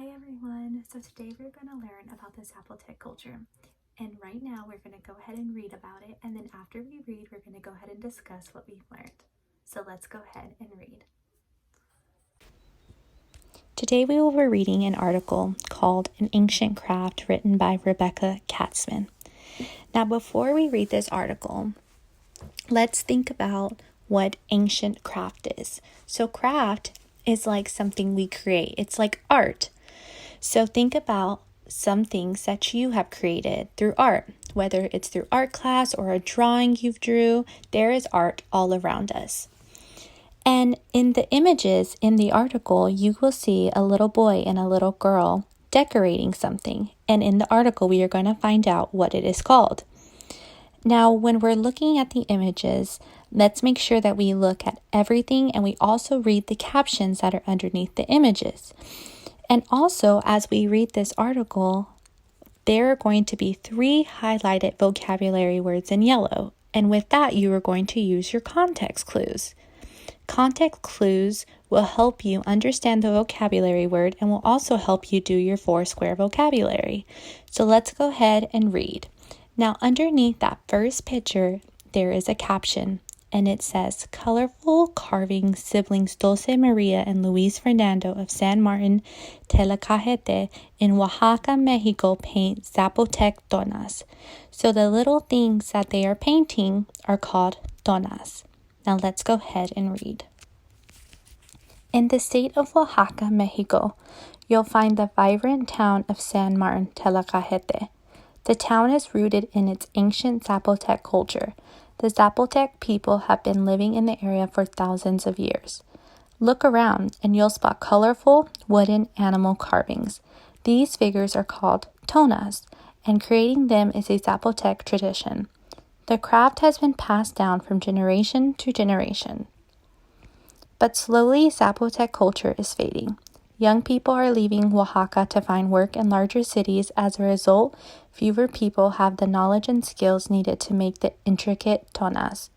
Hi everyone! So today we're going to learn about the Zapotec culture. And right now we're going to go ahead and read about it. And then after we read, we're going to go ahead and discuss what we've learned. So let's go ahead and read. Today we will be reading an article called An Ancient Craft written by Rebecca Katzman. Now before we read this article, let's think about what ancient craft is. So craft is like something we create. It's like art. So think about some things that you have created through art. Whether it's through art class or a drawing you've drew, there is art all around us. And in the images in the article, you will see a little boy and a little girl decorating something. And in the article, we are going to find out what it is called. Now, when we're looking at the images, let's make sure that we look at everything and we also read the captions that are underneath the images. And also, as we read this article, there are going to be 3 highlighted vocabulary words in yellow. And with that, you are going to use your context clues. Context clues will help you understand the vocabulary word and will also help you do your 4-square vocabulary. So let's go ahead and read. Now, underneath that first picture, there is a caption, and it says, colorful carving siblings Dulce Maria and Luis Fernando of San Martin, Telacajete in Oaxaca, Mexico paint Zapotec donas. So the little things that they are painting are called donas. Now let's go ahead and read. In the state of Oaxaca, Mexico, you'll find the vibrant town of San Martin, Telacajete. The town is rooted in its ancient Zapotec culture. The Zapotec people have been living in the area for thousands of years. Look around and you'll spot colorful wooden animal carvings. These figures are called tonas, and creating them is a Zapotec tradition. The craft has been passed down from generation to generation. But slowly, Zapotec culture is fading. Young people are leaving Oaxaca to find work in larger cities. As a result, fewer people have the knowledge and skills needed to make the intricate tonas.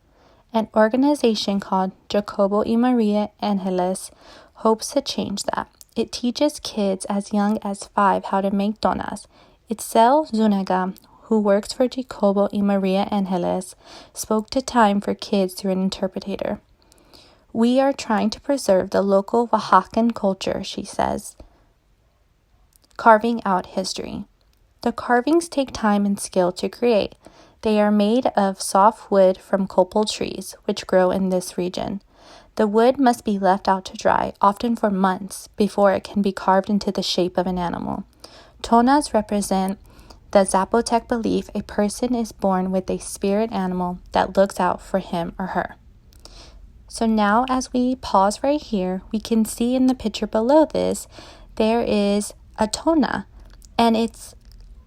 An organization called Jacobo y Maria Angeles hopes to change that. It teaches kids as young as 5 how to make donas. Itzel Zuniga, who works for Jacobo y Maria Angeles, spoke to Time for Kids through an interpreter. We are trying to preserve the local Oaxacan culture, she says, carving out history. The carvings take time and skill to create. They are made of soft wood from copal trees, which grow in this region. The wood must be left out to dry, often for months, before it can be carved into the shape of an animal. Tonas represent the Zapotec belief a person is born with a spirit animal that looks out for him or her. So now as we pause right here, we can see in the picture below this, there is a tona, and it's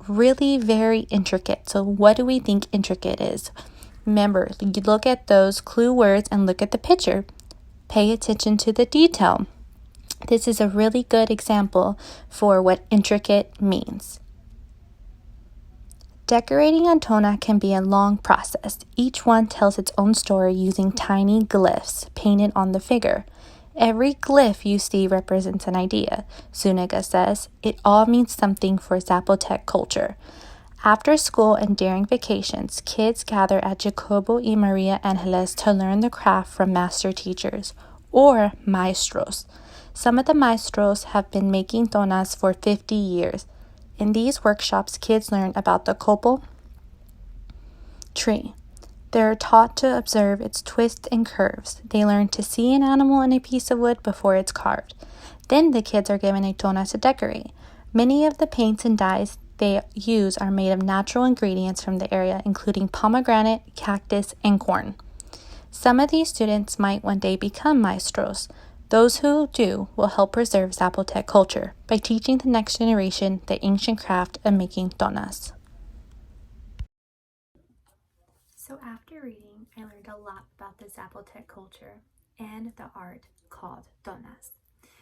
really very intricate. So what do we think intricate is? Remember, you look at those clue words and look at the picture. Pay attention to the detail. This is a really good example for what intricate means. Decorating a tona can be a long process. Each one tells its own story using tiny glyphs painted on the figure. Every glyph you see represents an idea, Zuniga says. It all means something for Zapotec culture. After school and during vacations, kids gather at Jacobo y Maria Angeles to learn the craft from master teachers, or maestros. Some of the maestros have been making tonas for 50 years. In these workshops, kids learn about the copal tree. They are taught to observe its twists and curves. They learn to see an animal in a piece of wood before it's carved. Then the kids are given a tona to decorate. Many of the paints and dyes they use are made of natural ingredients from the area, including pomegranate, cactus, and corn. Some of these students might one day become maestros. Those who do will help preserve Zapotec culture by teaching the next generation the ancient craft of making tonas. So after reading, I learned a lot about the Zapotec culture and the art called donas.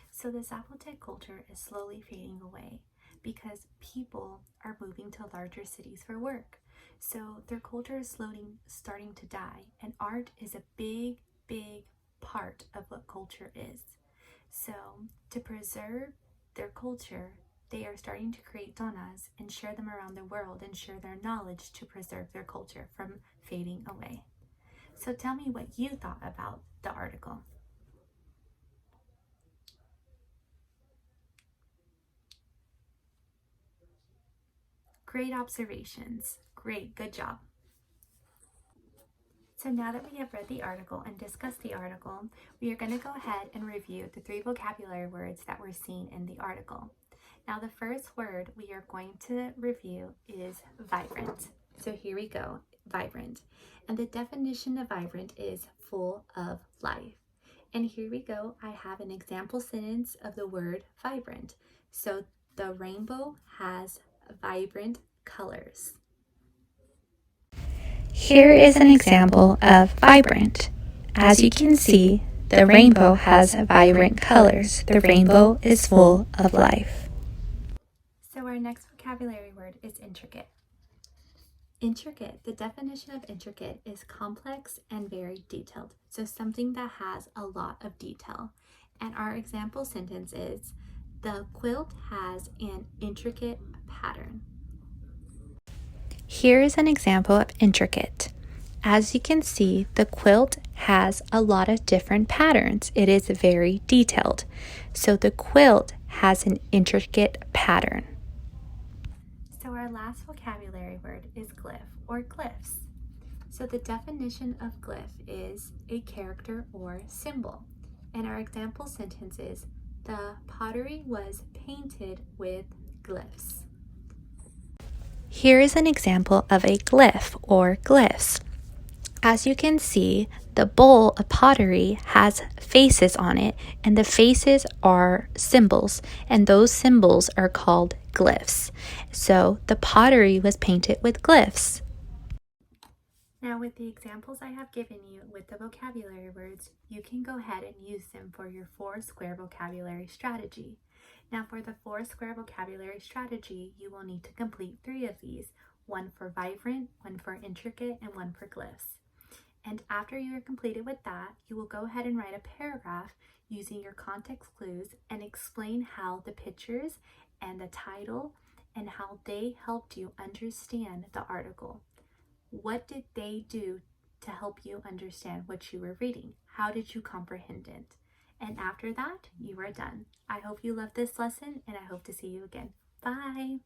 So the Zapotec culture is slowly fading away because people are moving to larger cities for work. So their culture is starting to die, and art is a big, big part of what culture is. So to preserve their culture, they are starting to create donas and share them around the world and share their knowledge to preserve their culture from fading away. So tell me what you thought about the article. Great observations. Great, good job. So now that we have read the article and discussed the article, we are going to go ahead and review the 3 vocabulary words that were seen in the article. Now the first word we are going to review is vibrant. So here we go, vibrant. And the definition of vibrant is full of life. And here we go, I have an example sentence of the word vibrant. So the rainbow has vibrant colors. Here is an example of vibrant. As you can see, the rainbow has vibrant colors. The rainbow is full of life. So our next vocabulary word is intricate. Intricate, the definition of intricate is complex and very detailed. So something that has a lot of detail. And our example sentence is, the quilt has an intricate pattern. Here is an example of intricate. As you can see, the quilt has a lot of different patterns. It is very detailed. So the quilt has an intricate pattern. So our last vocabulary word is glyph or glyphs. So the definition of glyph is a character or symbol. And our example sentence is, the pottery was painted with glyphs. Here is an example of a glyph or glyphs. As you can see, the bowl of pottery has faces on it, and the faces are symbols, and those symbols are called glyphs. So the pottery was painted with glyphs. Now with the examples I have given you with the vocabulary words, you can go ahead and use them for your 4 square vocabulary strategy. Now for the 4 square vocabulary strategy, you will need to complete 3 of these, 1 for vibrant, 1 for intricate, and 1 for glyphs. And after you are completed with that, you will go ahead and write a paragraph using your context clues and explain how the pictures and the title and how they helped you understand the article. What did they do to help you understand what you were reading? How did you comprehend it? And after that, you are done. I hope you loved this lesson and I hope to see you again. Bye!